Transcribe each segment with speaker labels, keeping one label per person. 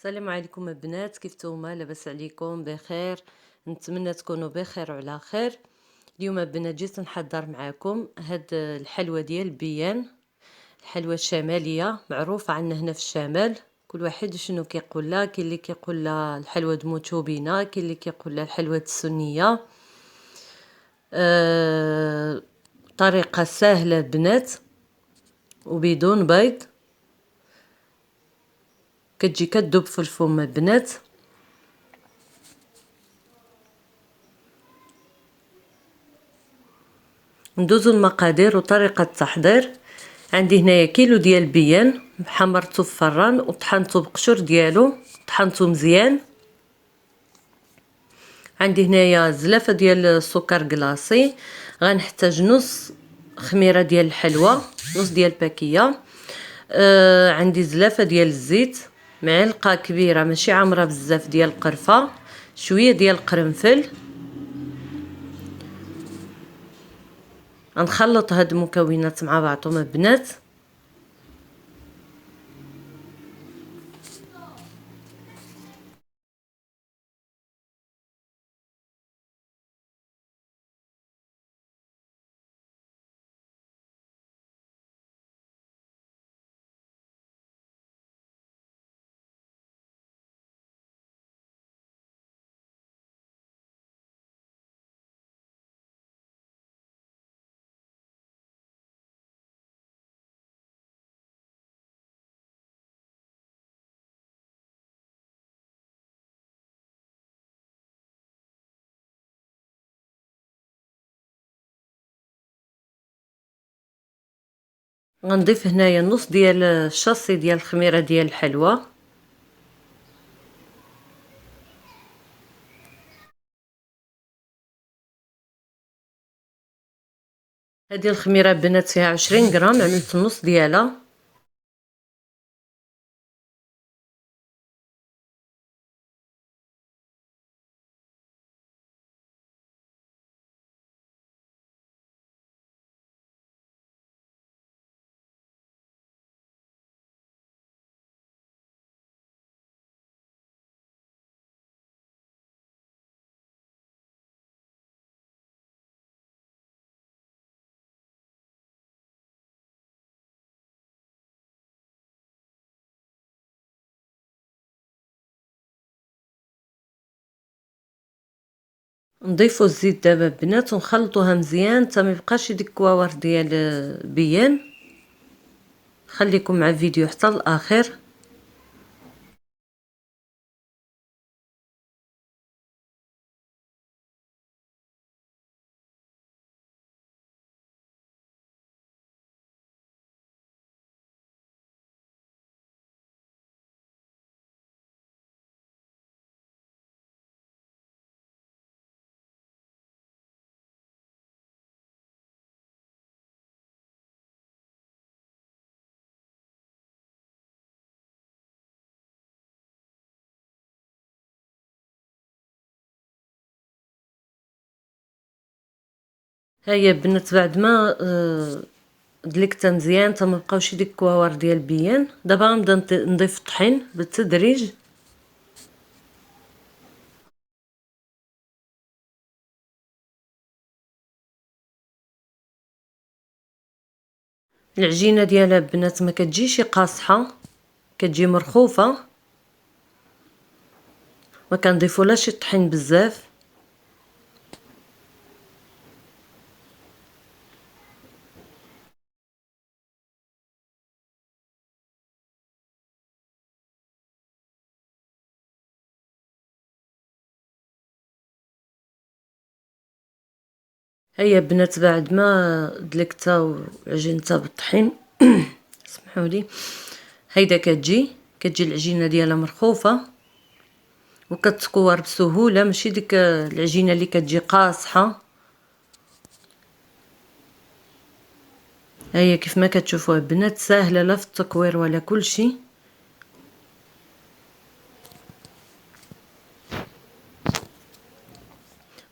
Speaker 1: السلام عليكم البنات، كيف نتوما؟ لاباس عليكم؟ بخير؟ نتمنى تكونوا بخير وعلى خير. اليوم البنات جيت نحضر معكم هاد الحلوى ديال البيان، الحلوى الشماليه معروفه عندنا هنا في الشمال. كل واحد شنو كيقول لها، كاين اللي كيقول لها الحلوى دموتوبينه، كاين اللي كيقول لها الحلوى السنيه. طريقه سهله البنات وبدون بيض، كتجي كتذوب في الفم البنات. ندوزو المقادير وطريقه التحضير. عندي هنايا كيلو ديال البيان حمرته في الفران وطحنته بقشور ديالو، طحنته مزيان. عندي هنايا زلافه ديال السكر كلاصي. غنحتاج نص خميره ديال الحلوى، نص ديال باكيه. عندي زلافه ديال الزيت، معلقه كبيره ماشي عامره بزاف ديال القرفه، شويه ديال القرنفل. غنخلط هاد المكونات مع بعضهم البنات. غنضيف هنايا نص ديال الشاصي ديال الخميره ديال الحلوى. هذه الخميره البنات فيها 20 غرام، عملت النص ديالها. نضيفوا الزيت دابا البنات ونخلطوها مزيان حتى ما يبقاش ديك الكواور ديال البيان. خليكم مع الفيديو حتى الاخر. هيا البنات بعد ما دلكتها مزيان حتى ما بقاوش ديك الكواور ديال البيان، دابا غنبدا نضيف الطحين بالتدريج. العجينه ديالها البنات ما كتجيش قاصحه، كتجي مرخوفه. ما كنضيفولهاش الطحين بزاف. هيا البنات بعد ما دلكتها وعجنتها بالطحين اسمحوا لي، هيدا كتجي العجينه ديالها مرخوفه وكتكور بسهوله، ماشي ديك العجينه اللي كتجي قاصحه. هيا كيف ما كتشوفوا البنات ساهله لا في التكوير ولا كل شيء.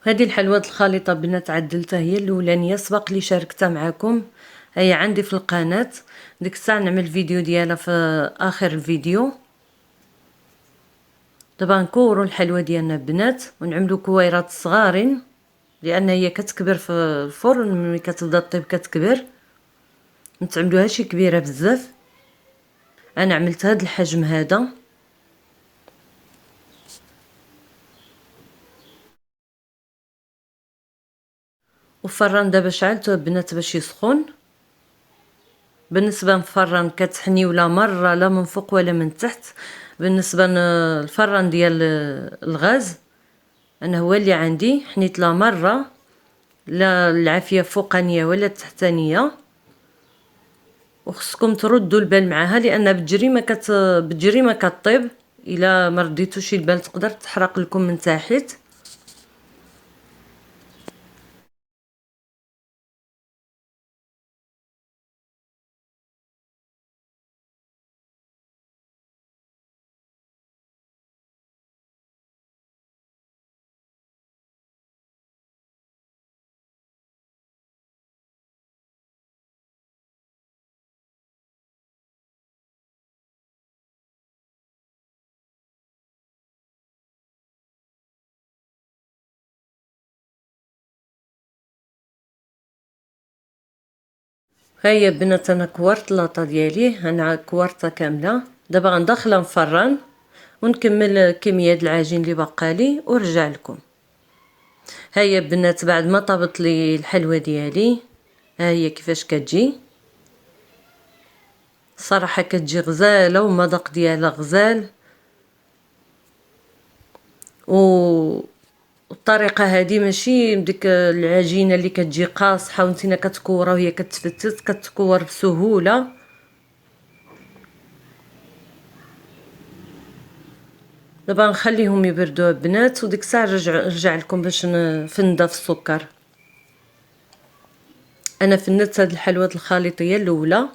Speaker 1: هذه الحلوى الخليطه بنات عدلتها هي الاولانيه، سبق لي شاركتها معكم. هي عندي في القناه، ديك الساعه نعمل فيديو ديالها في اخر الفيديو. دابا نكوروا الحلوى ديالنا البنات ونعملوا كويرات صغارين، لان هي كتكبر في الفرن ملي كتبدا طيب كتكبر، نتعملوهاش كبيره بزاف. انا عملت هذا الحجم هذا. وفران دابا شعلته البنات باش يسخن. بالنسبه للفران كتحني ولا مره لا من فوق ولا من تحت. بالنسبه للفران ديال الغاز انا هو اللي عندي، حنيت لا مره لا العافيه فوقانيه ولا تحتانيه. وخصكم تردوا البال معها لان بتجري ما كطيب. الا ما رديتوش البال تقدر تحرق لكم من تحت. هيا بنات انا كورت لاطه ديالي، انا كورتها كامله. دابا غندخلها نفران ونكمل كميه العجين اللي بقالي ورجع لكم. هيا بنات بعد ما طابت لي الحلوه ديالي، ها هي كيفاش كتجي. صراحه كتجي غزاله والمذاق ديالها غزال. والطريقه هذه ماشي ديك العجينه اللي كتجي قاصحه وانتينا كتكورها وهي كتفتت، كتكور بسهوله. دابا نخليهم يبردوا البنات وديك الساعه نرجع لكم باش نضيف السكر. انا فنت هاد الحلوى الخليطيه الاولى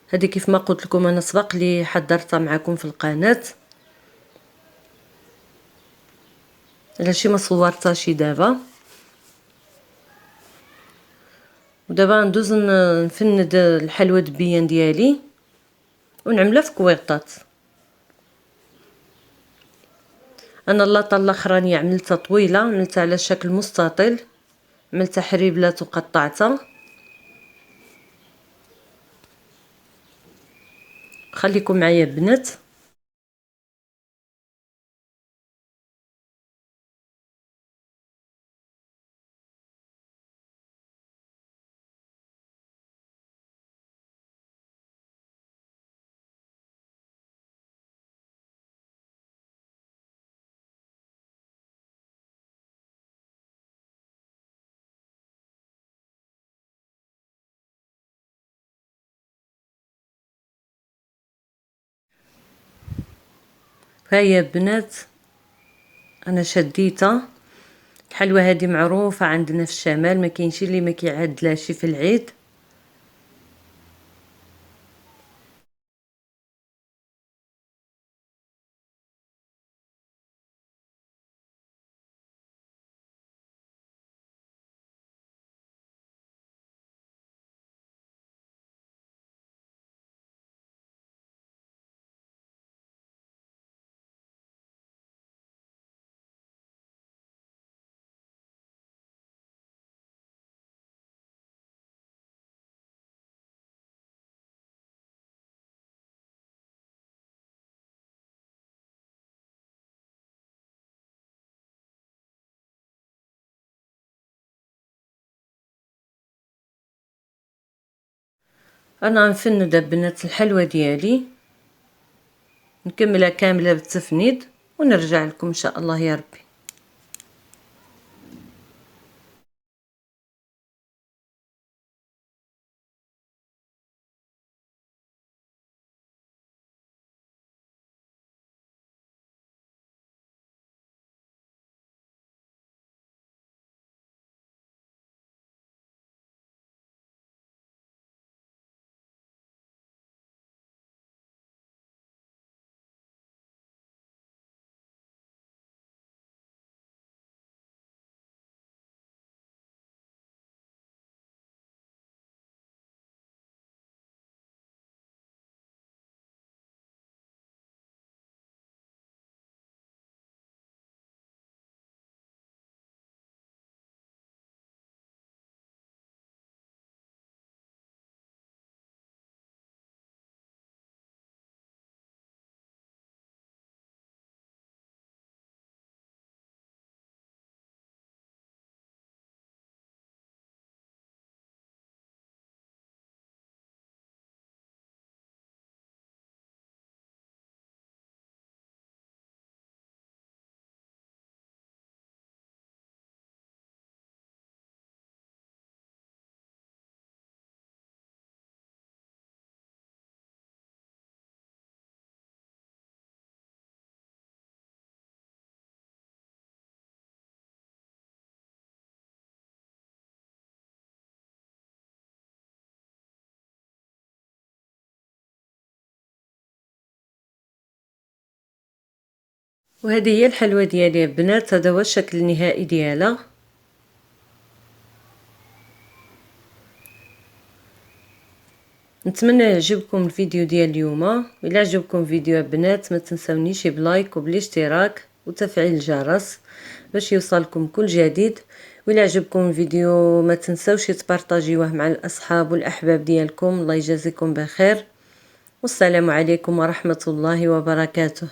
Speaker 1: هذه كيف ما قلت لكم انا سبق لي حضرتها معكم في القناه، علاش ما صورتهاش دابا. ودابا ندوز نفند الحلوى دبيان ديالي ونعملها في كويطات. انا اللاطه الاخرانيه عملتها طويله، عملتها على شكل مستطيل، عملتها حريبلات وقطعتها. خليكم معايا بنات. هيا بنات انا شديتها. الحلوى هذه معروفه عندنا في الشمال، ما كاينش اللي ما كيعدلهاش في العيد. انا غنفند البنات الحلوى ديالي، نكملها كامله بالتفنيد ونرجع لكم ان شاء الله يا ربي. وهذه هي الحلوى ديالي يا بنات. هذا هو الشكل النهائي ديالها. نتمنى يعجبكم الفيديو ديال اليوم. الا عجبكم الفيديو يا بنات ما تنساونيش بلايك وبالاشتراك وتفعيل الجرس باش يوصلكم كل جديد. وإلا عجبكم الفيديو ما تنساوش تبارطاجيوه مع الاصحاب والاحباب ديالكم. الله يجازيكم بخير، والسلام عليكم ورحمة الله وبركاته.